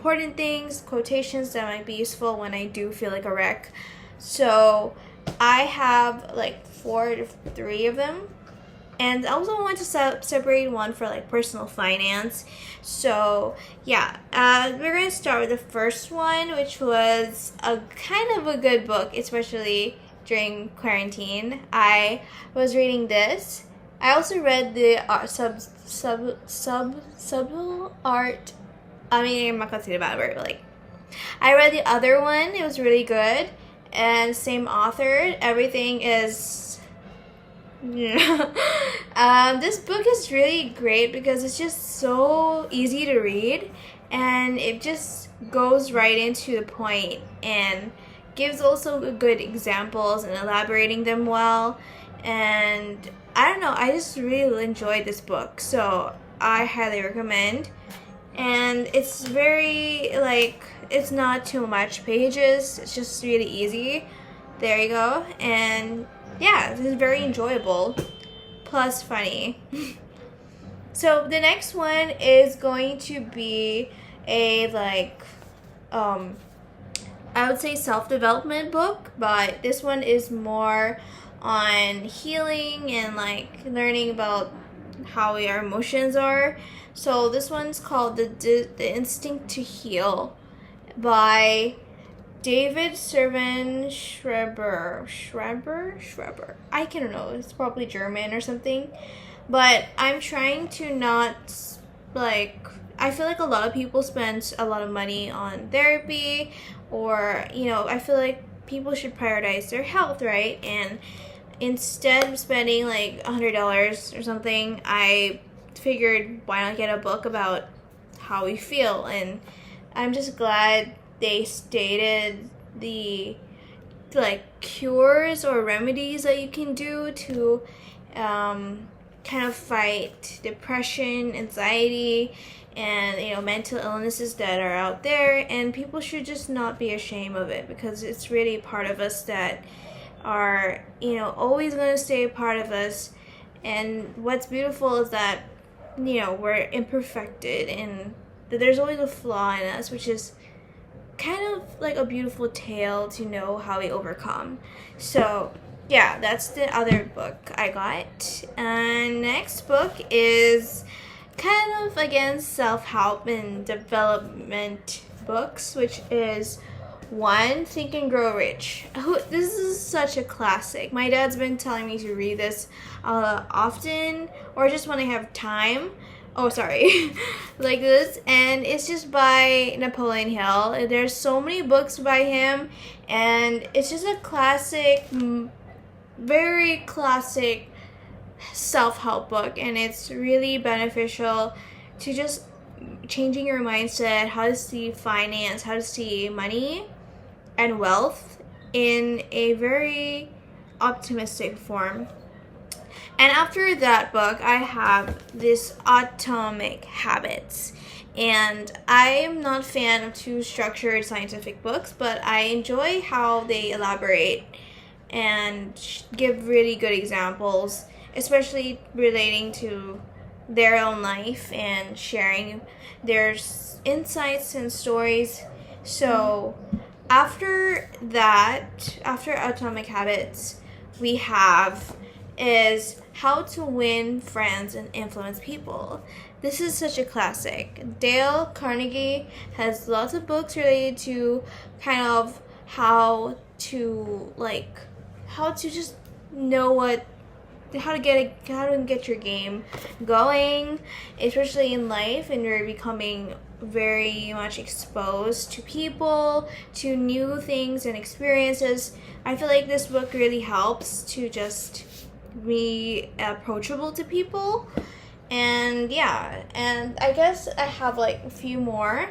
important things, quotations that might be useful when I do feel like a wreck. So I have like 3 of them. And I also want to separate one for like personal finance. So yeah, we're going to start with the first one, which was a kind of a good book, especially during quarantine. I was reading this. I also read the subtle art. I mean, I'm not gonna say the bad word, but like, I read the other one. It was really good, and same author. Everything is. This book is really great because it's just so easy to read, and it just goes right into the point and gives also good examples and elaborating them well. And I don't know, I just really enjoyed this book, so I highly recommend. And it's very, like, it's not too much pages, it's just really easy. There you go. And yeah, this is very enjoyable, plus funny. So the next one is going to be a I would say self-development book, but this one is more on healing and like learning about how our emotions are. So this one's called the Instinct to Heal by David Servan Schreiber. I can't know. It's probably German or something. But I'm trying to not, like, I feel like a lot of people spend a lot of money on therapy, or, you know, I feel like people should prioritize their health, right? And instead of spending like $100 or something, I figured why not get a book about how we feel. And I'm just glad they stated the like cures or remedies that you can do to kind of fight depression, anxiety, and, you know, mental illnesses that are out there. And people should just not be ashamed of it, because it's really part of us that are, you know, always going to stay a part of us. And what's beautiful is that, you know, we're imperfected and that there's always a flaw in us, which is kind of like a beautiful tale to know how we overcome. So yeah, that's the other book I got. And next book is kind of, again, self-help and development books, which is one, Think and Grow Rich. This is such a classic. My dad's been telling me to read this often, or just when I have time. Oh, sorry. Like this. And it's just by Napoleon Hill. There's so many books by him, and it's just a classic, very classic self-help book, and it's really beneficial to just changing your mindset, how to see finance, how to see money and wealth in a very optimistic form. And after that book, I have this Atomic Habits. And I'm not a fan of too structured scientific books, but I enjoy how they elaborate and give really good examples, especially relating to their own life and sharing their insights and stories. So after that, after Atomic Habits, we have is How to Win Friends and Influence People. This is such a classic. Dale Carnegie has lots of books related to kind of how to just know how to get your game going, especially in life, and you're becoming very much exposed to people, to new things and experiences. I feel like this book really helps to just be approachable to people. And yeah, and I guess I have like a few more.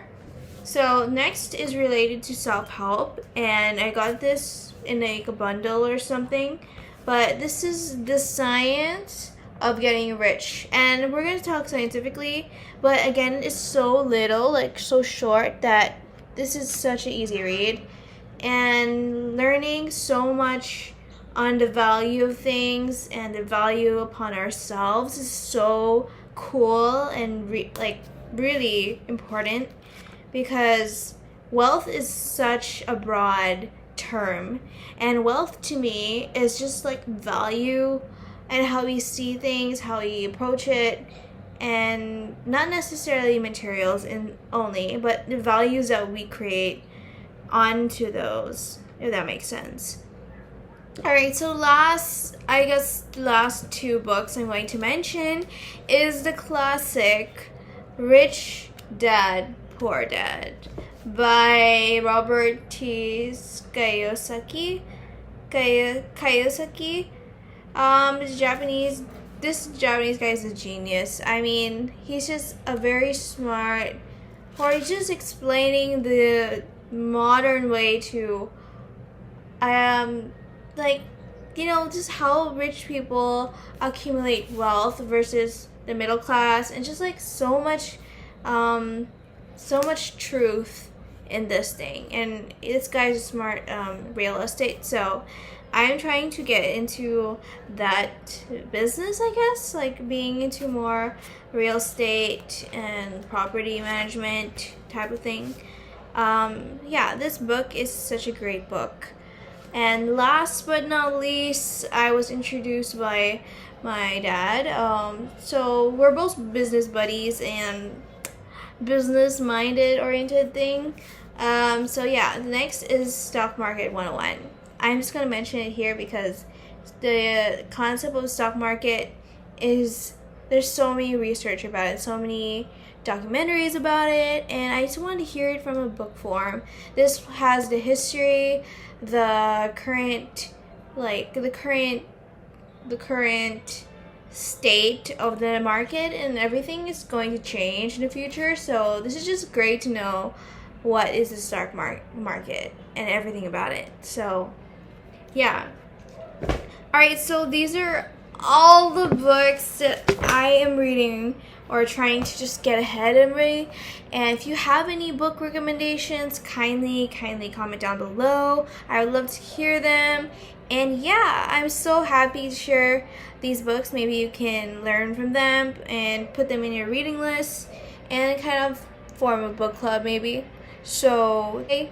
So next is related to self-help, and I got this in like a bundle or something, but this is The Science of Getting Rich, and we're going to talk scientifically, but again, it's so little, like so short, that this is such an easy read, and learning so much on the value of things and the value upon ourselves is so cool and really important, because wealth is such a broad term, and wealth to me is just like value and how we see things, how we approach it, and not necessarily materials in only, but the values that we create onto those, if that makes sense. All right, so last two books I'm going to mention is the classic Rich Dad Poor Dad by Robert T. Kiyosaki. This Japanese guy is a genius. I mean, he's just a very smart, or he's just explaining the modern way to, like, just how rich people accumulate wealth versus the middle class, and just like so much truth in this thing. And this guy's a smart real estate, so I'm trying to get into that business, I guess, like being into more real estate and property management type of thing. This book is such a great book. And last but not least, I was introduced by my dad. So we're both business buddies and business-minded oriented thing. The next is Stock Market 101. I'm just going to mention it here because the concept of stock market is, there's so many research about it, so many documentaries about it, and I just wanted to hear it from a book form. This has the history, the current state of the market, and everything is going to change in the future. So this is just great to know what is the stock market and everything about it. So yeah. Alright, so these are all the books that I am reading or trying to just get ahead of me. And if you have any book recommendations, kindly comment down below. I would love to hear them. And yeah, I'm so happy to share these books. Maybe you can learn from them and put them in your reading list and kind of form a book club maybe. So, okay.